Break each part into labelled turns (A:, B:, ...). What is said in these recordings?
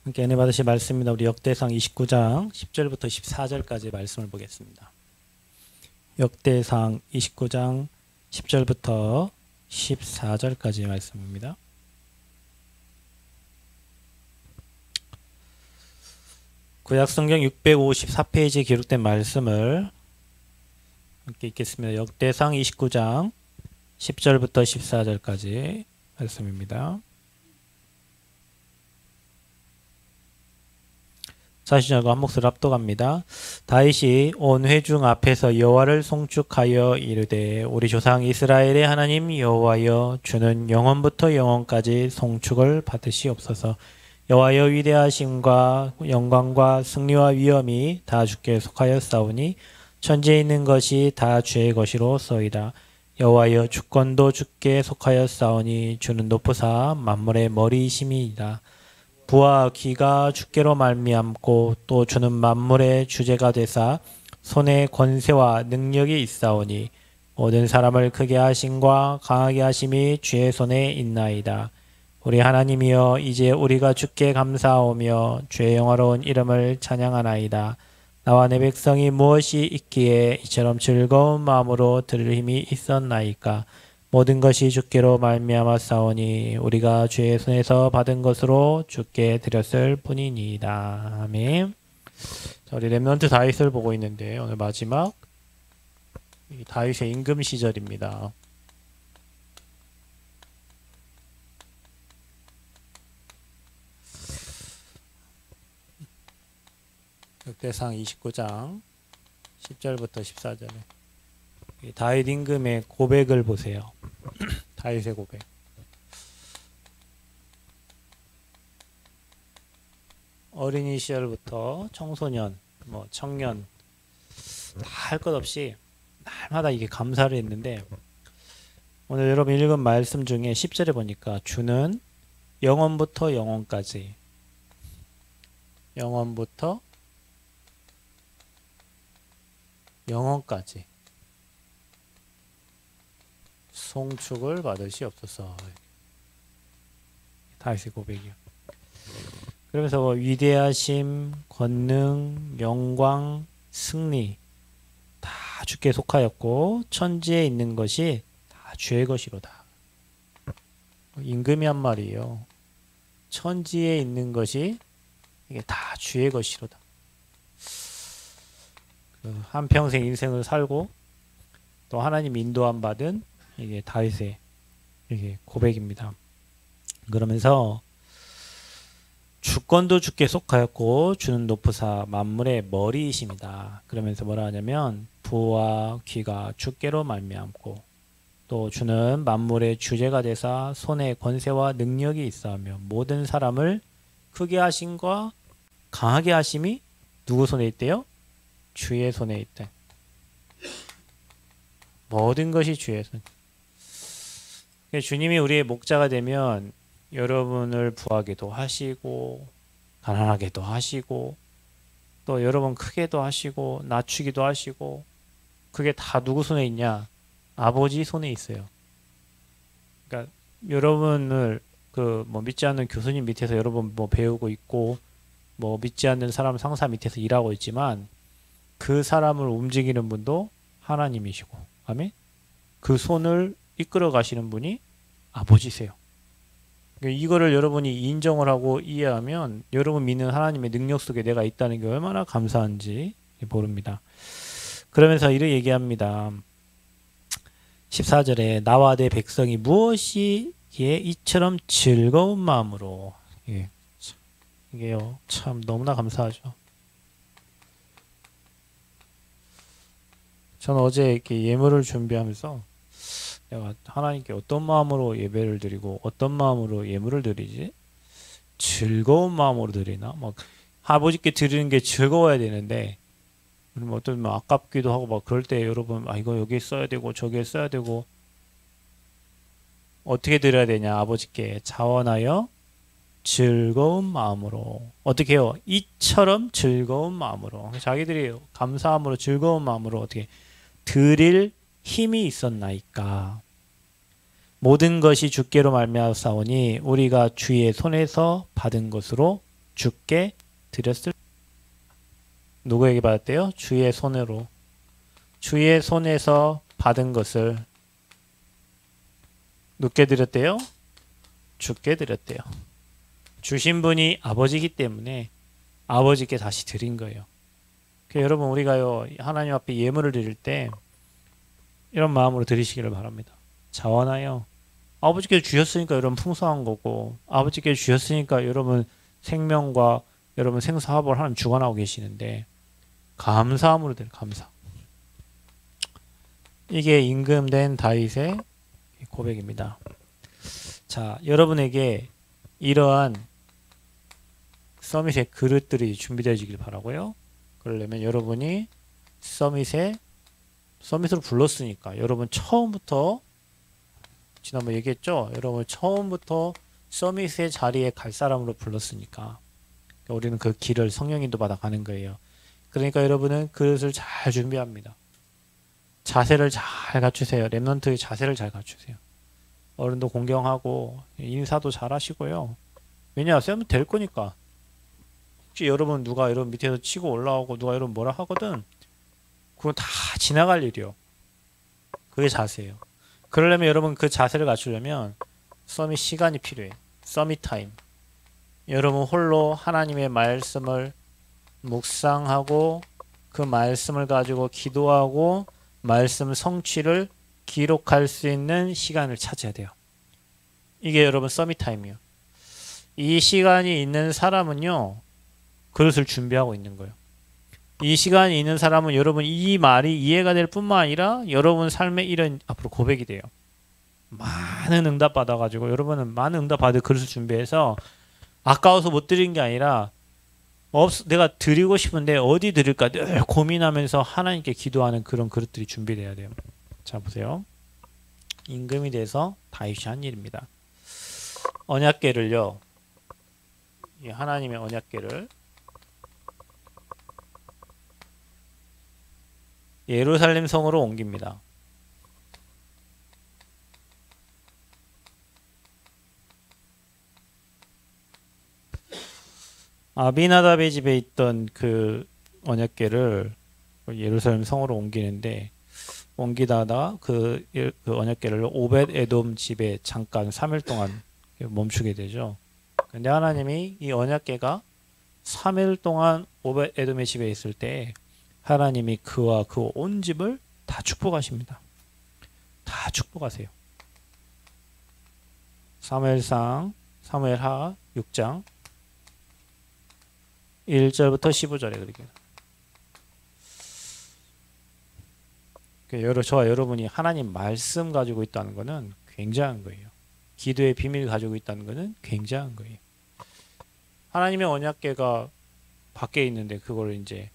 A: 함께 은혜 받으실 말씀입니다. 우리 역대상 29장 10절부터 14절까지 말씀을 보겠습니다. 역대상 29장 10절부터 14절까지 말씀입니다. 구약성경 654페이지에 기록된 말씀을 함께 읽겠습니다. 역대상 29장 10절부터 14절까지 말씀입니다. 40절과 한 목소리 합독합니다. 다윗이 온 회중 앞에서 여호와를 송축하여 이르되 우리 조상 이스라엘의 하나님 여호와여 주는 영원부터 영원까지 송축을 받으시옵소서. 여호와여 위대하심과 영광과 승리와 위엄이 다 주께 속하였사오니 천지에 있는 것이 다 주의 것이로소이다. 여호와여 주권도 주께 속하였사오니 주는 높으사 만물의 머리이심이니라. 부와 귀가 주께로 말미암고 또 주는 만물의 주제가 되사 손에 권세와 능력이 있사오니 모든 사람을 크게 하심과 강하게 하심이 주의 손에 있나이다. 우리 하나님이여 이제 우리가 주께 감사하오며 주의 영화로운 이름을 찬양하나이다. 나와 내 백성이 무엇이 있기에 이처럼 즐거운 마음으로 들을 힘이 있었나이까. 모든 것이 주께로 말미암았사오니 우리가 주의 손에서 받은 것으로 주께 드렸을 뿐이니이다. 아멘. 자, 우리 렘넌트 다윗을 보고 있는데 오늘 마지막 다윗의 임금 시절입니다. 역대상 29장 10절부터 14절에 다윗 임금의 고백을 보세요. 다윗의 고백. 어린이 시절부터 청소년, 청년 다 할 것 없이 날마다 이게 감사를 했는데 오늘 여러분 읽은 말씀 중에 10절에 보니까 주는 영원부터 영원까지 영원부터 영원까지 송축을 받으시옵소서. 다윗의 고백이요. 그러면서 위대하심, 권능, 영광, 승리 다 주께 속하였고 천지에 있는 것이 다 주의 것이로다. 임금이 한 말이에요. 천지에 있는 것이 이게 다 주의 것이로다. 한평생 인생을 살고 또 하나님 인도함 받은 이게 다윗의 이게 고백입니다. 그러면서 주권도 주께 속하였고 주는 높으사 만물의 머리이심이다. 그러면서 뭐라 하냐면 부와 귀가 주께로 말미암고 또 주는 만물의 주제가 되사 손에 권세와 능력이 있어하며 모든 사람을 크게 하심과 강하게 하심이 누구 손에 있대요? 주의 손에 있대. 모든 것이 주의 손. 주님이 우리의 목자가 되면 여러분을 부하게도 하시고 가난하게도 하시고 또 여러분 크게도 하시고 낮추기도 하시고 그게 다 누구 손에 있냐? 아버지 손에 있어요. 그러니까 여러분을 믿지 않는 교수님 밑에서 여러분 배우고 있고 믿지 않는 사람 상사 밑에서 일하고 있지만 그 사람을 움직이는 분도 하나님이시고 아멘. 그 손을 이끌어 가시는 분이 아버지세요. 이거를 여러분이 인정을 하고 이해하면 여러분 믿는 하나님의 능력 속에 내가 있다는 게 얼마나 감사한지 모릅니다. 그러면서 이렇게 얘기합니다. 14절에 나와 내 백성이 무엇이기에 이처럼 즐거운 마음으로 이게요 참 너무나 감사하죠. 저는 어제 이렇게 예물을 준비하면서 내가 하나님께 어떤 마음으로 예배를 드리고 어떤 마음으로 예물을 드리지? 즐거운 마음으로 드리나? 아버지께 드리는 게 즐거워야 되는데 어떤 아깝기도 하고 그럴 때 여러분 이거 여기에 써야 되고 저기에 써야 되고 어떻게 드려야 되냐? 아버지께 자원하여 즐거운 마음으로 어떻게 해요? 이처럼 즐거운 마음으로 자기들이 감사함으로 즐거운 마음으로 어떻게 드릴 힘이 있었나이까. 모든 것이 주께로 말미암았사오니 우리가 주의 손에서 받은 것으로 주께 드렸을. 누구에게 받았대요? 주의 손으로. 주의 손에서 받은 것을 누구께 드렸대요? 주께 드렸대요. 주신 분이 아버지이기 때문에 아버지께 다시 드린 거예요. 그러니까 여러분 우리가요 하나님 앞에 예물을 드릴 때 이런 마음으로 드리시기를 바랍니다. 자원하여 아버지께서 주셨으니까 여러분 풍성한 거고 아버지께서 주셨으니까 여러분 생명과 여러분 생사화복을 하나님 주관하고 계시는데 감사함으로 드려. 감사. 이게 임금된 다윗의 고백입니다. 자, 여러분에게 이러한 서밋의 그릇들이 준비되어지길 바라고요. 그러려면 여러분이 서밋으로 불렀으니까 여러분 처음부터 지난번 얘기했죠. 여러분 처음부터 서밋의 자리에 갈 사람으로 불렀으니까 우리는 그 길을 성령 인도받아 가는 거예요. 그러니까 여러분은 그릇을 잘 준비합니다. 자세를 잘 갖추세요. 랩넌트의 자세를 잘 갖추세요. 어른도 공경하고 인사도 잘 하시고요. 왜냐? 쌤은 될 거니까. 혹시 여러분 누가 여러분 밑에서 치고 올라오고 누가 여러분 뭐라 하거든 그건 다 지나갈 일이요. 그게 자세예요. 그러려면 여러분 그 자세를 갖추려면 서밋 시간이 필요해. 서밋 타임. 여러분 홀로 하나님의 말씀을 묵상하고 그 말씀을 가지고 기도하고 말씀 성취를 기록할 수 있는 시간을 찾아야 돼요. 이게 여러분 서밋 타임이요. 이 시간이 있는 사람은요. 그릇을 준비하고 있는 거예요. 이 시간이 있는 사람은 여러분 이 말이 이해가 될 뿐만 아니라 여러분 삶의 이런 앞으로 고백이 돼요. 많은 응답 받아가지고 여러분은 많은 응답 받을 그릇을 준비해서 아까워서 못 드린 게 아니라 내가 드리고 싶은데 어디 드릴까 늘 고민하면서 하나님께 기도하는 그런 그릇들이 준비돼야 돼요. 자 보세요. 임금이 돼서 다윗이 한 일입니다. 언약궤를요. 이 하나님의 언약궤를 예루살렘 성으로 옮깁니다. 아비나답의 집에 있던 그 언약궤를 예루살렘 성으로 옮기는데 옮기다가 그 언약궤를 오벳 에돔 집에 잠깐 3일 동안 멈추게 되죠. 근데 하나님이 이 언약궤가 3일 동안 오벳 에돔의 집에 있을 때 하나님이 그와 그 온 집을 다 축복하십니다. 다 축복하세요. 사무엘하 6장 1절부터 15절에 그렇게. 저와 여러분이 하나님 말씀 가지고 있다는 것은 굉장한 거예요. 기도의 비밀 가지고 있다는 것은 굉장한 거예요. 하나님의 언약궤가 밖에 있는데 그걸 이제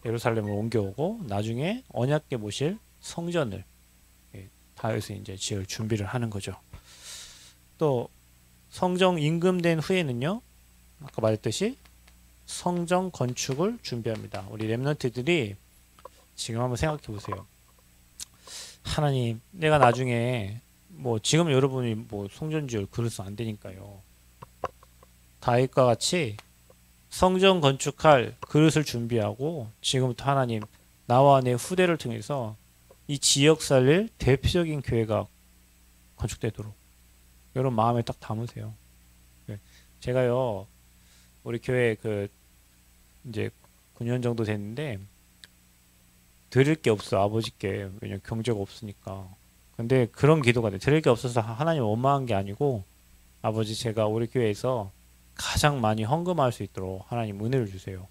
A: 예루살렘으로 옮겨오고 나중에 언약궤 모실 성전을 다윗이 이제 지을 준비를 하는 거죠. 또 성전 임금된 후에는요. 아까 말했듯이 성전 건축을 준비합니다. 우리 랩런트들이 지금 한번 생각해 보세요. 하나님, 내가 나중에 지금 여러분이 성전 지을 그릇은 안 되니까요. 다윗과 같이 성전 건축할 그릇을 준비하고 지금부터 하나님 나와 내 후대를 통해서 이 지역 살릴 대표적인 교회가 건축되도록 여러분 마음에 딱 담으세요. 제가요 우리 교회 이제 9년 정도 됐는데 드릴 게 없어 아버지께. 왜냐면 경제가 없으니까. 근데 그런 기도가 돼. 드릴 게 없어서 하나님 원망한 게 아니고 아버지 제가 우리 교회에서 가장 많이 헌금할 수 있도록 하나님 은혜를 주세요.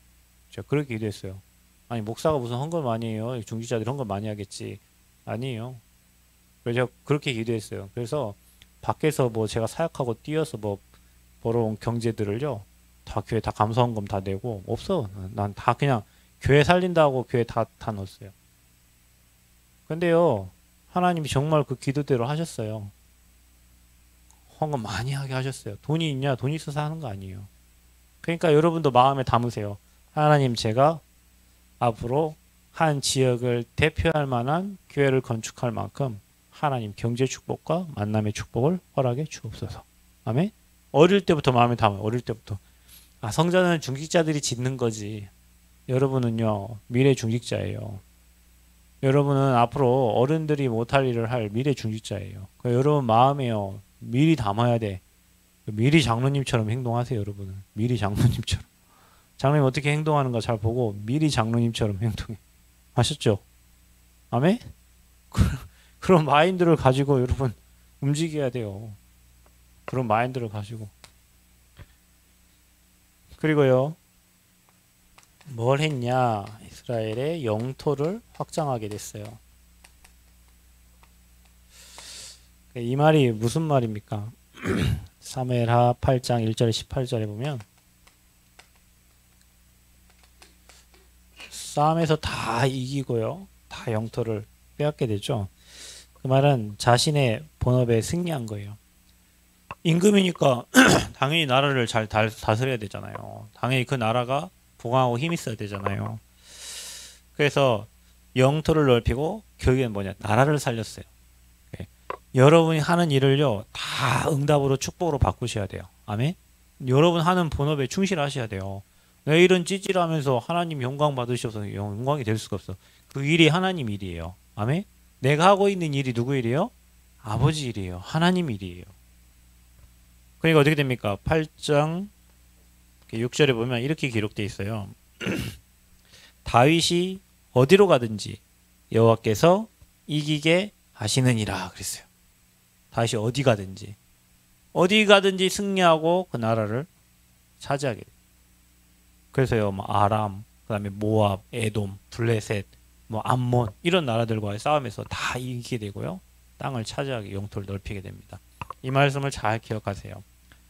A: 제가 그렇게 기도했어요. 아니 목사가 무슨 헌금 많이 해요. 중직자들이 헌금 많이 하겠지. 아니에요. 그래서 제가 그렇게 기도했어요. 그래서 밖에서 제가 사역하고 뛰어서 벌어온 경제들을요. 다 교회 다 감사헌금 다 내고 없어. 난 다 그냥 교회 살린다고 교회 다 넣었어요. 근데요. 하나님이 정말 그 기도대로 하셨어요. 헌금 많이 하게 하셨어요. 돈이 있냐? 돈이 있어서 하는 거 아니에요. 그러니까 여러분도 마음에 담으세요. 하나님 제가 앞으로 한 지역을 대표할 만한 교회를 건축할 만큼 하나님 경제 축복과 만남의 축복을 허락해 주옵소서. 아멘. 어릴 때부터 마음에 담아요. 어릴 때부터. 아, 성전은 중직자들이 짓는 거지. 여러분은요, 미래 중직자예요. 여러분은 앞으로 어른들이 못할 일을 할 미래 중직자예요. 그러니까 여러분 마음에요, 미리 담아야 돼. 미리 장로님처럼 행동하세요, 여러분은. 미리 장로님처럼. 장로님 어떻게 행동하는가 잘 보고 미리 장로님처럼 행동해. 아셨죠? 아멘? 그런 마인드를 가지고 여러분 움직여야 돼요. 그런 마인드를 가지고. 그리고요, 뭘 했냐? 이스라엘의 영토를 확장하게 됐어요. 이 말이 무슨 말입니까? 사무엘하 8장 1절 18절에 보면 싸움에서 다 이기고요, 다 영토를 빼앗게 되죠. 그 말은 자신의 본업에 승리한 거예요. 임금이니까 당연히 나라를 잘 다스려야 되잖아요. 당연히 그 나라가 부강하고 힘이 있어야 되잖아요. 그래서 영토를 넓히고 결국엔 뭐냐? 나라를 살렸어요. 여러분이 하는 일을요, 다 응답으로 축복으로 바꾸셔야 돼요. 아멘? 여러분 하는 본업에 충실하셔야 돼요. 내 일은 찌질하면서 하나님 영광 받으셔서 영광이 될 수가 없어. 그 일이 하나님 일이에요. 아멘? 내가 하고 있는 일이 누구 일이에요? 아버지 일이에요. 하나님 일이에요. 그러니까 어떻게 됩니까? 8장 6절에 보면 이렇게 기록되어 있어요. 다윗이 어디로 가든지 여호와께서 이기게 하시느니라 그랬어요. 다윗이 어디 가든지 승리하고 그 나라를 차지하게 돼요. 그래서요, 뭐 아람, 그다음에 모압, 에돔, 블레셋, 뭐 암몬 이런 나라들과의 싸움에서 다 이기게 되고요, 땅을 차지하게, 영토를 넓히게 됩니다. 이 말씀을 잘 기억하세요.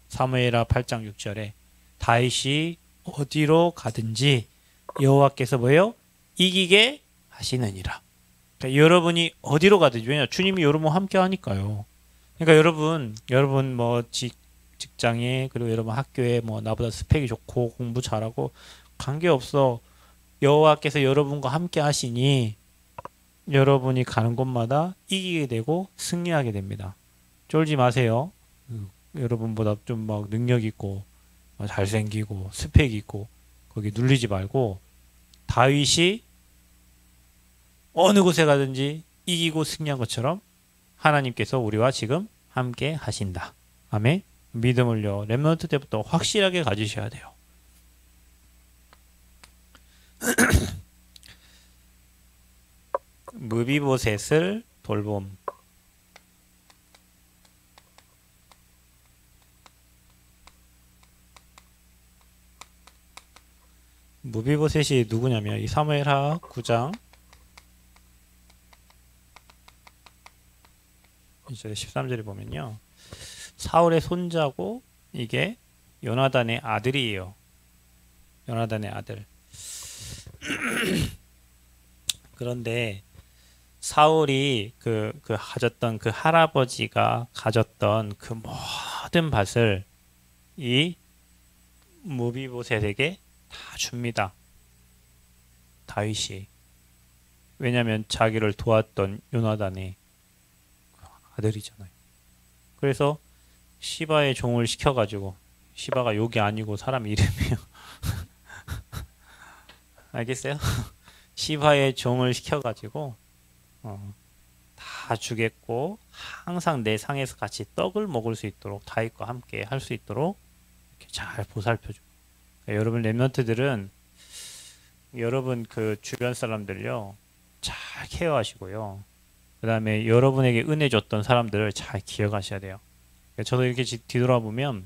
A: 사무엘하 8장 6절에 다윗이 어디로 가든지 여호와께서 뭐예요? 이기게 하시느니라. 그러니까 여러분이 어디로 가든지, 왜냐? 주님이 여러분과 함께 하니까요. 그러니까 여러분 뭐 직장에, 그리고 여러분 학교에 뭐 나보다 스펙이 좋고 공부 잘하고 관계없어. 여호와께서 여러분과 함께 하시니 여러분이 가는 곳마다 이기게 되고 승리하게 됩니다. 쫄지 마세요. 여러분보다 좀 막 능력 있고 잘생기고 스펙 있고 거기 눌리지 말고, 다윗이 어느 곳에 가든지 이기고 승리한 것처럼 하나님께서 우리와 지금 함께 하신다. 아멘. 믿음을요, 렘넌트 때부터 확실하게 가지셔야 돼요. 무비보셋을 돌봄. 무비보셋이 누구냐면 이 사무엘하 9장 이제 13절에 보면요, 사울의 손자고 이게 요나단의 아들이에요. 요나단의 아들. 그런데 사울이 가졌던 그 할아버지가 가졌던 그 모든 밭을 이 무비보셋에게 다 줍니다. 다윗이. 왜냐하면 자기를 도왔던 요나단의 아들이잖아요. 그래서 시바의 종을 시켜가지고, 시바가 욕이 아니고 사람 이름이에요. 알겠어요? 시바의 종을 시켜가지고 다 주겠고, 항상 내 상에서 같이 떡을 먹을 수 있도록, 다윗과 함께 할 수 있도록 이렇게 잘 보살펴줘. 그러니까 여러분 렘넌트들은 여러분 그 주변 사람들요, 잘 케어하시고요, 그 다음에 여러분에게 은혜 줬던 사람들을 잘 기억하셔야 돼요. 그러니까 저도 이렇게 뒤돌아보면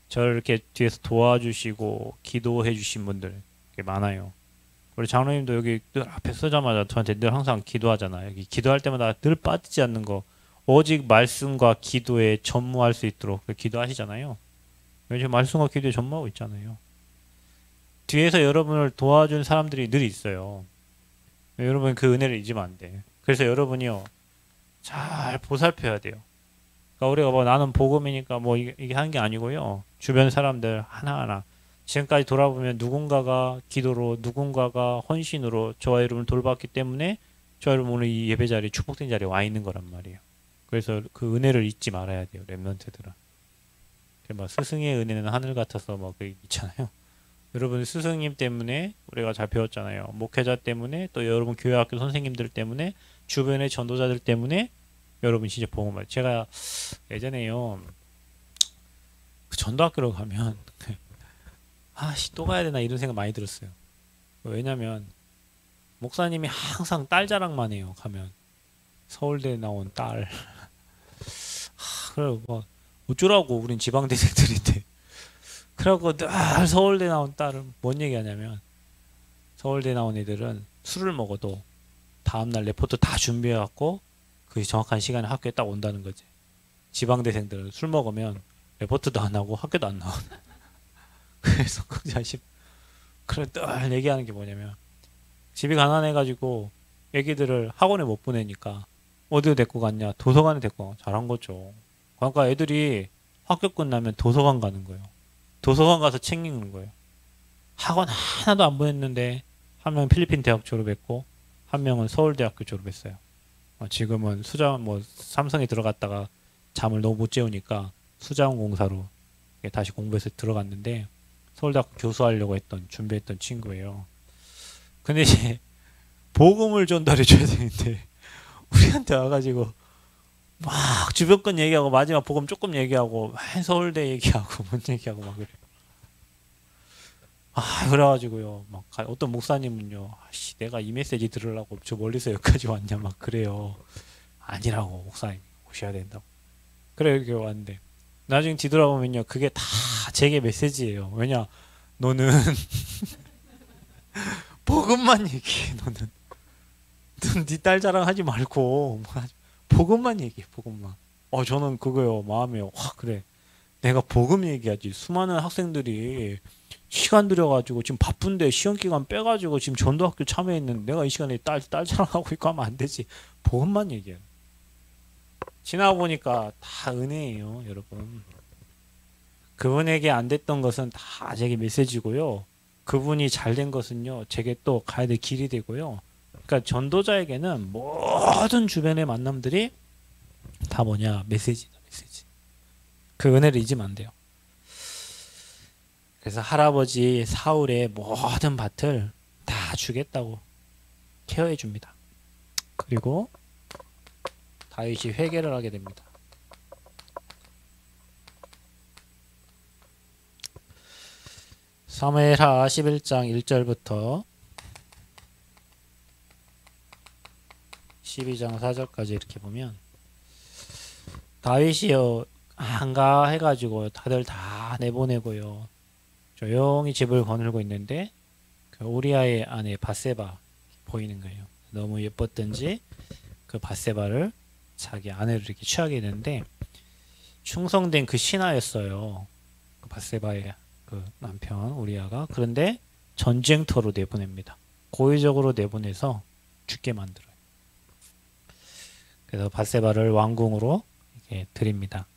A: 저를 이렇게 뒤에서 도와주시고 기도해 주신 분들 많아요. 우리 장로님도 여기 늘 앞에 서자마자 저한테 늘 항상 기도하잖아요. 여기 기도할 때마다 늘 빠지지 않는 거, 오직 말씀과 기도에 전무할 수 있도록 기도하시잖아요. 요즘 말씀과 기도에 전무하고 있잖아요. 뒤에서 여러분을 도와준 사람들이 늘 있어요. 여러분 그 은혜를 잊으면 안 돼. 그래서 여러분이요, 잘 보살펴야 돼요. 그러니까 우리가 뭐 나는 복음이니까 뭐 이게 하는 게 아니고요, 주변 사람들 하나하나 지금까지 돌아보면 누군가가 기도로, 누군가가 헌신으로 저와 여러분을 돌봤기 때문에 저와 여러분 오늘 이 예배 자리에, 축복된 자리에 와 있는 거란 말이에요. 그래서 그 은혜를 잊지 말아야 돼요, 렘넌트들은. 막 스승의 은혜는 하늘 같아서 뭐 그 있잖아요. 여러분 스승님 때문에 우리가 잘 배웠잖아요. 목회자 때문에 또 여러분 교회학교 선생님들 때문에 주변의 전도자들 때문에 여러분 진짜 복음을 제가 예전에요 그 전도학교로 가면 아씨 또 가야 되나 이런 생각 많이 들었어요. 왜냐면 목사님이 항상 딸 자랑만 해요. 가면 서울대 나온 딸. 그래 뭐 어쩌라고 우린 지방대생들인데. 그러고 늘 서울대 나온 딸은 뭔 얘기하냐면 서울대 나온 애들은 술을 먹어도 다음날 레포트 다 준비해갖고 그 정확한 시간에 학교에 딱 온다는 거지. 지방대생들은 술 먹으면 레포트도 안 하고 학교도 안 나와. 그래서 그 자식 그래 늘 얘기하는 게 뭐냐면 집이 가난해가지고 애기들을 학원에 못 보내니까 어디로 데리고 갔냐? 도서관에 데리고 가. 잘한 거죠. 그러니까 애들이 학교 끝나면 도서관 가는 거예요. 도서관 가서 책 읽는 거예요. 학원 하나도 안 보냈는데 한 명은 필리핀 대학 졸업했고 한 명은 서울대학교 졸업했어요. 지금은 수자원 뭐 삼성에 들어갔다가 잠을 너무 못 재우니까 수자원공사로 다시 공부해서 들어갔는데 서울대학교 교수하려고 준비했던 친구예요. 근데 이제 복음을 전달해 줘야 되는데 우리한테 와가지고 막 주변 건 얘기하고 마지막 복음 조금 얘기하고 서울대 얘기하고 뭔 얘기하고 막 그래. 그래가지고요 막 어떤 목사님은요 아씨 내가 이 메시지 들으려고 저 멀리서 여기까지 왔냐 막 그래요. 아니라고 목사님 오셔야 된다고. 그래 이렇게 왔는데 나중에 뒤돌아보면요 그게 다 제게 메시지예요. 왜냐 너는 복음만 얘기해. 너는 네 딸 자랑하지 말고 복음만 얘기해. 복음만. 저는 그거요 마음이요. 그래 내가 복음 얘기하지. 수많은 학생들이 시간 들여가지고 지금 바쁜데 시험 기간 빼가지고 지금 전도학교 참여했는데 내가 이 시간에 딸 자랑하고 있고 하면 안 되지. 복음만 얘기해. 지나 보니까 다 은혜예요 여러분. 그분에게 안 됐던 것은 다 제게 메시지고요. 그분이 잘 된 것은요 제게 또 가야 될 길이 되고요. 그러니까 전도자에게는 모든 주변의 만남들이 다 뭐냐 메시지다. 메시지. 그 은혜를 잊으면 안 돼요. 그래서 할아버지 사울의 모든 밭을 다 주겠다고 케어해 줍니다. 그리고 다윗이 회개를 하게 됩니다. 사무엘하 11장 1절부터 12장 4절까지 이렇게 보면 다윗이요 한가해가지고 다들 다 내보내고요 조용히 집을 거닐고 있는데 그 우리아의 아내 밧세바 보이는 거예요. 너무 예뻤던지 그 밧세바를 자기 아내를 이렇게 취하게 되는데 충성된 그 신하였어요. 그 밧세바의 그 남편 우리아가. 그런데 전쟁터로 내보냅니다. 고의적으로 내보내서 죽게 만들어요. 그래서 밧세바를 왕궁으로 이렇게 드립니다.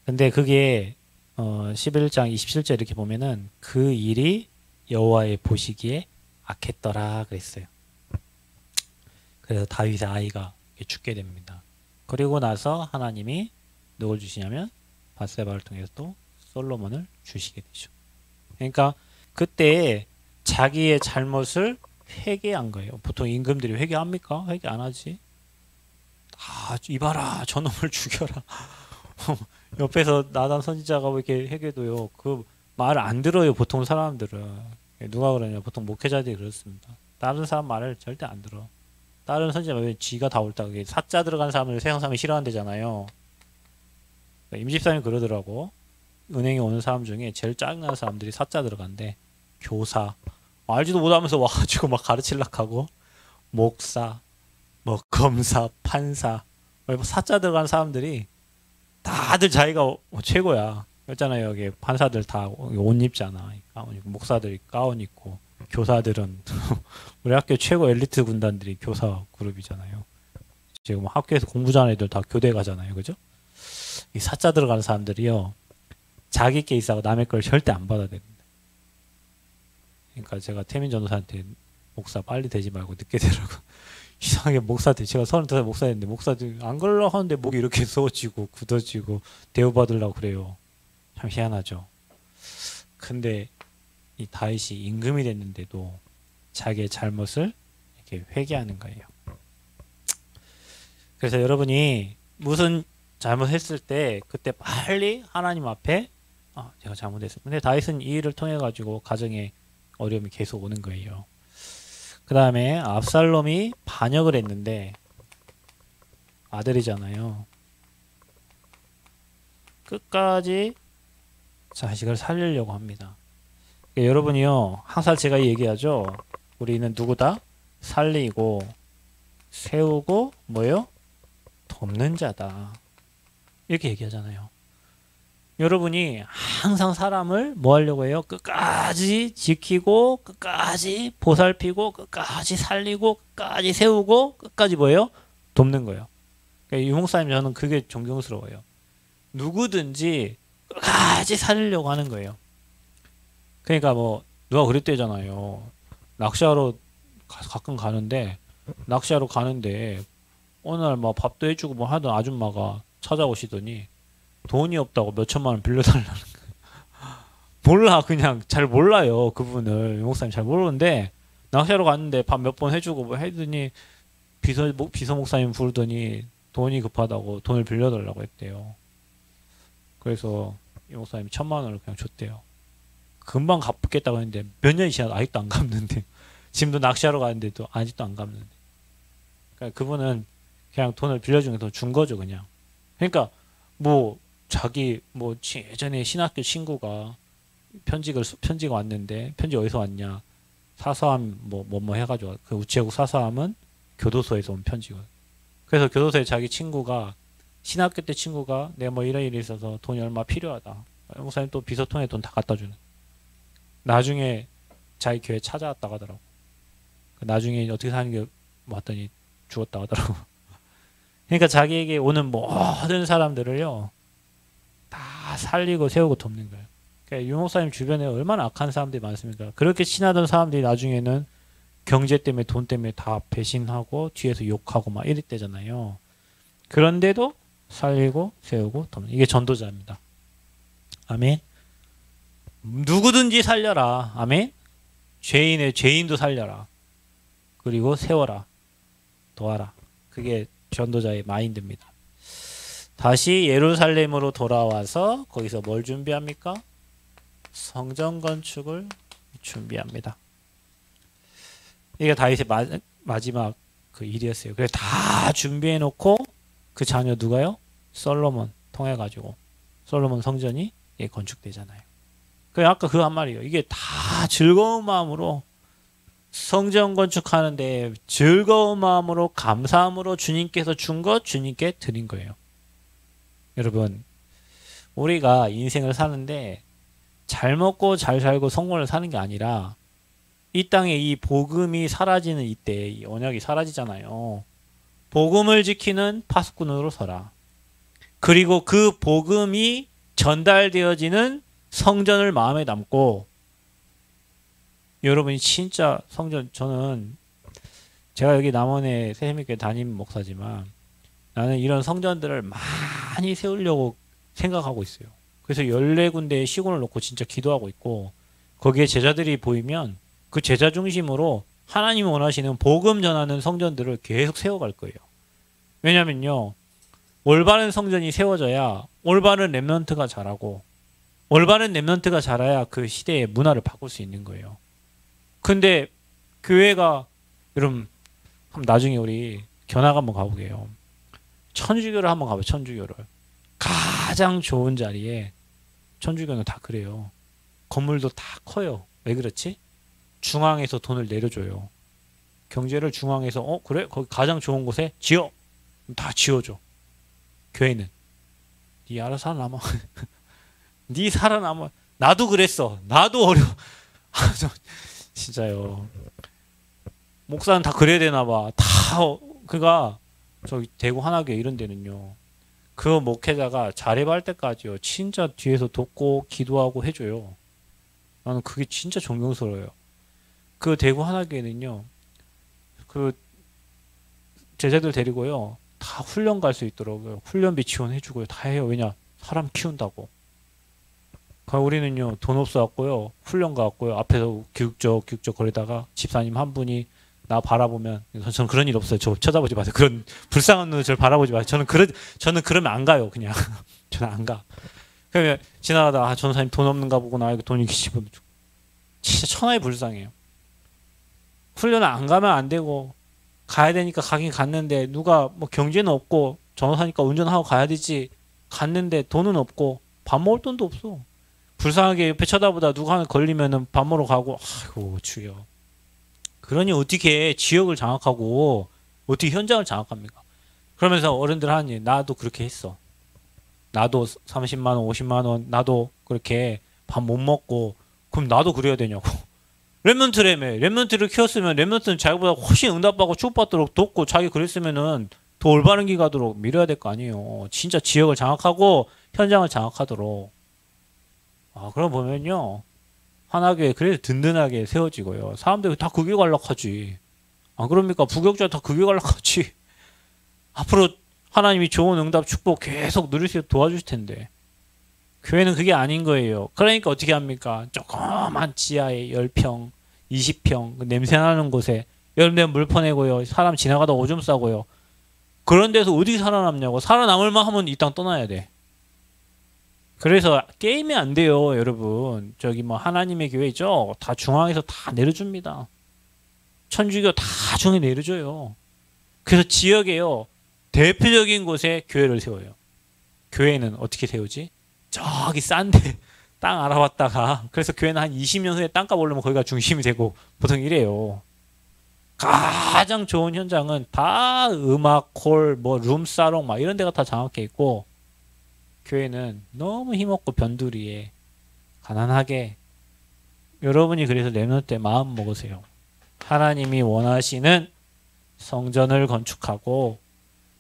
A: 근데 그게 11장 27절 이렇게 보면은 그 일이 여호와의 보시기에 악했더라 그랬어요. 그래서 다윗의 아이가 죽게 됩니다. 그리고 나서 하나님이 누굴 주시냐면 밧세바를 통해서 또 솔로몬을 주시게 되죠. 그러니까 그때 자기의 잘못을 회개한 거예요. 보통 임금들이 회개합니까? 회개 안 하지. 이봐라 저놈을 죽여라. 옆에서 나단 선지자가 이렇게 회개도요 그 말을 안 들어요. 보통 사람들은. 누가 그러냐 보통 목회자들이 그렇습니다. 다른 사람 말을 절대 안 들어. 다른 선지자가 왜 지가 다 옳다. 그게 사자 들어간 사람을 세상 사람이 싫어한대잖아요. 임집사님이 그러더라고. 은행에 오는 사람 중에 제일 짜증나는 사람들이 사자 들어간대. 교사 알지도 못하면서 와가지고 막 가르치려고 하고 목사 뭐 검사 판사 사자 들어간 사람들이 다들 자기가 최고야. 그렇잖아요. 여기 판사들 다 옷 입잖아. 가운 입고 목사들이 가운 입고 교사들은 우리 학교 최고 엘리트 군단들이 교사 그룹이잖아요. 지금 학교에서 공부 잘하는 애들 다 교대 가잖아요. 그죠? 이 사자 들어가는 사람들이요. 자기 케이스하고 남의 걸 절대 안 받아들인다. 그러니까 제가 태민 전도사한테 목사 빨리 되지 말고 늦게 되라고. 이상하게 목사들 제가 32살 목사였는데 목사들 안 걸려 하는데 목이 이렇게 쏘지고 굳어지고 대우받으려고 그래요. 참 희한하죠. 근데 이 다윗이 임금이 됐는데도 자기의 잘못을 이렇게 회개하는 거예요. 그래서 여러분이 무슨 잘못했을 때 그때 빨리 하나님 앞에 제가 잘못했어요. 근데 다윗은 이 일을 통해 가지고 가정에 어려움이 계속 오는 거예요. 그 다음에 압살롬이 반역을 했는데 아들이잖아요. 끝까지 자식을 살리려고 합니다. 그러니까 여러분이요, 항상 제가 얘기하죠. 우리는 누구다? 살리고 세우고 뭐요? 돕는 자다. 이렇게 얘기하잖아요. 여러분이 항상 사람을 뭐 하려고 해요? 끝까지 지키고 끝까지 보살피고 끝까지 살리고 끝까지 세우고 끝까지 뭐예요? 돕는 거예요. 그러니까 유목사님 저는 그게 존경스러워요. 누구든지 끝까지 살리려고 하는 거예요. 그러니까 뭐 누가 그랬대잖아요. 낚시하러 가끔 가는데 낚시하러 가는데 어느 날 뭐 밥도 해주고 뭐 하던 아줌마가 찾아오시더니 돈이 없다고 몇 천만 원 빌려달라는 거예요. 몰라, 그냥 잘 몰라요. 그분을 유목사님 잘 모르는데 낚시하러 갔는데 밥 몇 번 해주고 뭐 해더니 비서 목사님 부르더니 돈이 급하다고 돈을 빌려달라고 했대요. 그래서 이 목사님이 1,000만 원을 그냥 줬대요. 금방 갚겠다고 했는데 몇 년이 지나도 아직도 안 갚는데 지금도 낚시하러 가는데도 아직도 안 갚는데. 그러니까 그분은 그냥 돈을 빌려준 게 준 거죠, 그냥. 그러니까 뭐 자기 뭐 예전에 신학교 친구가 편지가 왔는데 편지 어디서 왔냐? 사서함 뭐 해가지고 그 우체국 사서함은 교도소에서 온 편지거든. 그래서 교도소에 자기 친구가 신학교 때 친구가 내가 뭐 이런 일이 있어서 돈이 얼마 필요하다. 목사님 또 비서 통해 돈 다 갖다 주는. 나중에 자기 교회 찾아왔다고 하더라고. 나중에 어떻게 사는 게 왔더니 죽었다고 하더라고. 그러니까 자기에게 오는 모든 사람들을요 다 살리고 세우고 돕는 거예요. 그러니까 유목사님 주변에 얼마나 악한 사람들이 많습니까? 그렇게 친하던 사람들이 나중에는 경제 때문에 돈 때문에 다 배신하고 뒤에서 욕하고 막 이랬대잖아요. 그런데도 살리고 세우고 돕는, 이게 전도자입니다. 아멘. 누구든지 살려라. 아멘. 죄인도 살려라. 그리고 세워라. 도와라. 그게 전도자의 마인드입니다. 다시 예루살렘으로 돌아와서 거기서 뭘 준비합니까? 성전 건축을 준비합니다. 이게 다윗의 마지막 그 일이었어요. 그래서 다 준비해 놓고 그 자녀 누가요? 솔로몬 통해 가지고 솔로몬 성전이 건축되잖아요. 그 아까 그 한 말이에요. 이게 다 즐거운 마음으로 성전 건축하는데 즐거운 마음으로 감사함으로 주님께서 준 것 주님께 드린 거예요. 여러분, 우리가 인생을 사는데 잘 먹고 잘 살고 성공을 사는 게 아니라 이 땅에 이 복음이 사라지는 이때 이 언약이 사라지잖아요. 복음을 지키는 파수꾼으로 서라. 그리고 그 복음이 전달되어지는 성전을 마음에 담고, 여러분이 진짜 성전, 저는 제가 여기 남원에 새해미교회 담임 목사지만 나는 이런 성전들을 많이 세우려고 생각하고 있어요. 그래서 14군데의 시군을 놓고 진짜 기도하고 있고, 거기에 제자들이 보이면 그 제자 중심으로 하나님이 원하시는 복음 전하는 성전들을 계속 세워갈 거예요. 왜냐면요, 올바른 성전이 세워져야 올바른 렘넌트가 자라고, 올바른 렘넌트가 자라야 그 시대의 문화를 바꿀 수 있는 거예요. 근데 교회가, 여러분 나중에 우리 견학 한번 가보게요. 천주교를 한번 가봐요. 천주교를 가장 좋은 자리에, 천주교는 다 그래요. 건물도 다 커요. 왜 그렇지? 중앙에서 돈을 내려줘요. 경제를 중앙에서 그래? 거기 가장 좋은 곳에 지어! 다 지어줘. 교회는 네 알아서 살아남아. 네 살아남아. 나도 그랬어. 나도 어려워. 진짜요. 목사는 다 그래야 되나 봐. 다 그가 저기 대구 하나교회 이런 데는요, 그 목회자가 자립할 때까지요 진짜 뒤에서 돕고 기도하고 해줘요. 나는 그게 진짜 존경스러워요. 그 대구 하나교회는요, 그 제자들 데리고요 다 훈련 갈 수 있더라고요. 훈련비 지원해주고요. 다 해요. 왜냐? 사람 키운다고. 우리는요 돈 없어갖고요 훈련 가갖고요 앞에서 규격적 거리다가 집사님 한 분이 나 바라보면 저는 그런 일 없어요. 저 쳐다보지 마세요. 그런 불쌍한 눈을 저를 바라보지 마세요. 저는 그러면 안 가요. 그냥 저는 안 가. 그러면 지나가다 전사님 돈 없는가 보구나. 이거 돈이 계시면 진짜 천하에 불쌍해요. 훈련을 안 가면 안 되고 가야 되니까 가긴 갔는데 누가 뭐 경제는 없고 전사니까 운전하고 가야 되지 갔는데 돈은 없고 밥 먹을 돈도 없어. 불쌍하게 옆에 쳐다보다 누가 하나 걸리면은 밥 먹으러 가고 아이고 주여. 그러니 어떻게 지역을 장악하고 어떻게 현장을 장악합니까? 그러면서 어른들 하는 일 나도 그렇게 했어. 나도 30만 원, 50만 원 나도 그렇게 밥 못 먹고 그럼 나도 그래야 되냐고. 랩런트를 키웠으면 랩런트는 자기보다 훨씬 응답받고 축복받도록 돕고 자기 그랬으면은 더 올바른 길 가도록 밀어야 될 거 아니에요. 진짜 지역을 장악하고 현장을 장악하도록. 그럼 보면요. 하나교회 그래도 든든하게 세워지고요. 사람들이 다 그게 갈락하지. 안 그럽니까? 부교육자 다 그게 갈락하지. 앞으로 하나님이 좋은 응답 축복 계속 누릴 수 있도록 도와주실 텐데. 교회는 그게 아닌 거예요. 그러니까 어떻게 합니까? 조그만 지하에 10평, 20평 냄새나는 곳에 여러분들 물 퍼내고요. 사람 지나가다 오줌 싸고요. 그런 데서 어디 살아남냐고. 살아남을 만하면 이 땅 떠나야 돼. 그래서 게임이 안 돼요, 여러분. 저기 뭐 하나님의 교회죠. 다 중앙에서 다 내려줍니다. 천주교 다 중에 내려줘요. 그래서 지역에요. 대표적인 곳에 교회를 세워요. 교회는 어떻게 세우지? 저기 싼데 땅 알아봤다가 그래서 교회는 한 20년 후에 땅값 오르면 거기가 중심이 되고 보통 이래요. 가장 좋은 현장은 다 음악, 홀, 뭐 룸사롱 막 이런 데가 다 장악해 있고 교회는 너무 힘없고 변두리에 가난하게 여러분이 그래서 랩넌트 때 마음 먹으세요. 하나님이 원하시는 성전을 건축하고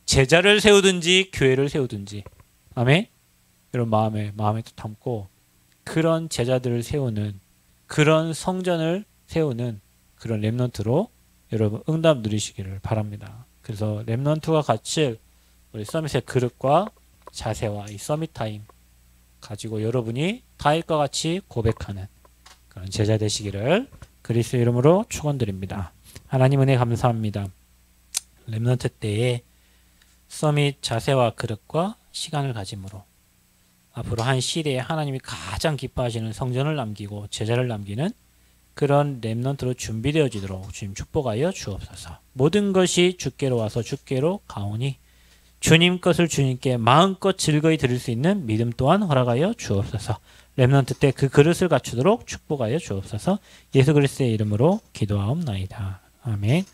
A: 제자를 세우든지 교회를 세우든지 아멘? 이런 마음에 또 담고 그런 제자들을 세우는 그런 성전을 세우는 그런 랩넌트로 여러분 응답 누리시기를 바랍니다. 그래서 랩넌트가 갖출 우리 서밋의 그릇과 자세와 이 서밋 타임 가지고 여러분이 다윗과 같이 고백하는 그런 제자 되시기를 그리스도의 이름으로 축원드립니다. 하나님 은혜 감사합니다. 랩넌트 때에 서밋 자세와 그릇과 시간을 가짐으로 앞으로 한 시대에 하나님이 가장 기뻐하시는 성전을 남기고 제자를 남기는 그런 랩넌트로 준비되어지도록 주님 축복하여 주옵소서. 모든 것이 주께로 와서 주께로 가오니 주님 것을 주님께 마음껏 즐거이 드릴 수 있는 믿음 또한 허락하여 주옵소서. 랩넌트 때 그 그릇을 갖추도록 축복하여 주옵소서. 예수 그리스도의 이름으로 기도하옵나이다. 아멘.